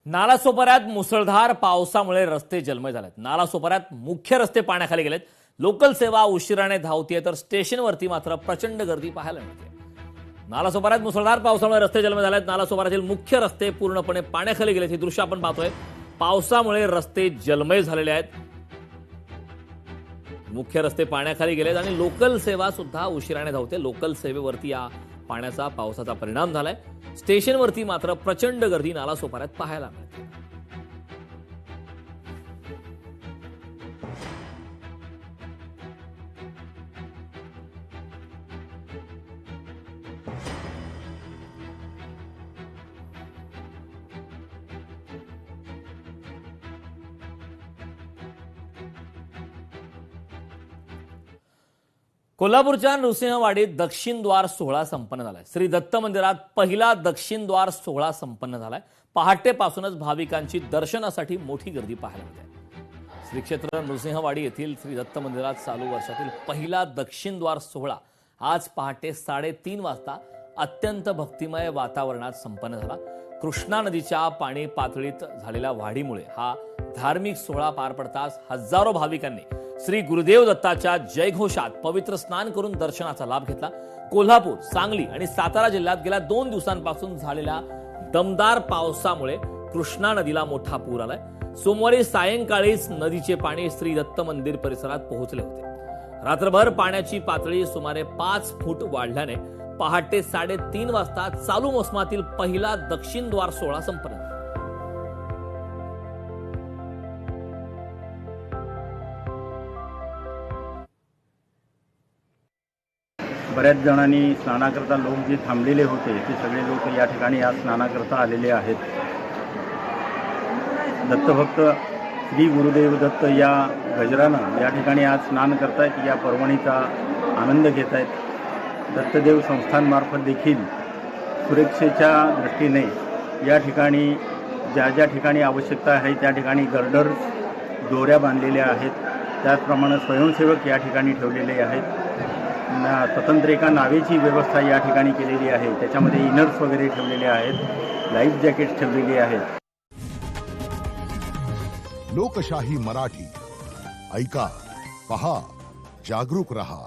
नालासोपाऱ्यात मुसळधार पावसामुळे रस्ते जलमय झालेत। नालासोपाऱ्यात मुख्य रस्ते पाण्याखाली गेलेत। लोकल सेवा उशिराने धावतीये तर स्टेशनवरती मात्र प्रचंड गर्दी पाहायला मिळते। नालासोपाऱ्यात मुसळधार पावसामुळे रस्ते जलमय झालेत। नालासोपाऱ्यातील मुख्य रस्ते पूर्णपणे पाण्याखाली गेलेत। हे दृश्य आपण पाहतोय। पावसामुळे रस्ते जलमय झालेले आहेत। मुख्य रस्ते पाण्याखाली गेलेत आणि लोकल सेवा सुद्धा उशिराने धावते। लोकल सेवेवरती या पाण्याचा पावसाचा परिणाम झालाय। स्टेशनवरती मात्र प्रचंड गर्दी नालासोपाऱ्यात पाहायला मिळते। कोल्हापूरच्या नृसिंहवाडीत दक्षिण द्वार सोहळा संपन्न झालाय। श्री दत्त मंदिरात पहिला दक्षिण द्वार सोहळा संपन्न झालाय। पहाटेपासूनच भाविकांची दर्शनासाठी मोठी गर्दी पाहायला मिळते। श्री क्षेत्र नृसिंहवाडी येथील श्री दत्त मंदिरात चालू वर्षातील पहिला दक्षिण द्वार सोहळा आज पहाटे 3:30 वाजता अत्यंत भक्तिमय वातावरणात संपन्न झाला। कृष्णा नदीच्या पाणी पातळीत झालेल्या वाढीमुळे हा धार्मिक सोहळा पार पडताच हजारो भाविकांनी श्री गुरुदेव दत्ताच्या जयघोषात पवित्र स्नान करून दर्शनाचा लाभ घेतला। कोल्हापूर, सांगली आणि सातारा जिल्ह्यात गेल्या 2 दिवसांपासून झालेल्या दमदार पावसामुळे कृष्णा नदीला मोठा पूर आलाय। सोमवारी सायंकाळीच नदीचे पाणी श्री दत्त मंदिर परिसरात पोहोचले होते। रात्रभर पाण्याची पातळी सुमारे 5 फूट वाढल्याने पहाटे 3:30 वाजता चालू मोसमातील पहिला दक्षिण द्वार सोहळा संपन्न झाला। बऱ्याच जणांनी स्नानाकरता लोक जे थांबलेले होते ते सगळे लोक या ठिकाणी आज स्नानाकरता आलेले आहेत। दत्तभक्त श्री गुरुदेव दत्त या गजरानं या ठिकाणी आज स्नान करतायत। या पर्वणीचा आनंद घेत आहेत। दत्तदेव संस्थांमार्फत देखील सुरक्षेच्या दृष्टीने या ठिकाणी ज्या ठिकाणी आवश्यकता आहे त्या ठिकाणी गर्डर्स दोऱ्या बांधलेल्या आहेत। त्याचप्रमाणे स्वयंसेवक या ठिकाणी ठेवलेले आहेत। स्वतंत्र एका नावेची व्यवस्था या ठिकाणी केलेली आहे। त्याच्यामध्ये इनर्स वगैरे ठेवलेले आहेत। लाईफ जॅकेट्स ठेवलेली आहेत। लोकशाही मराठी ऐका, पहा, जागरूक रहा।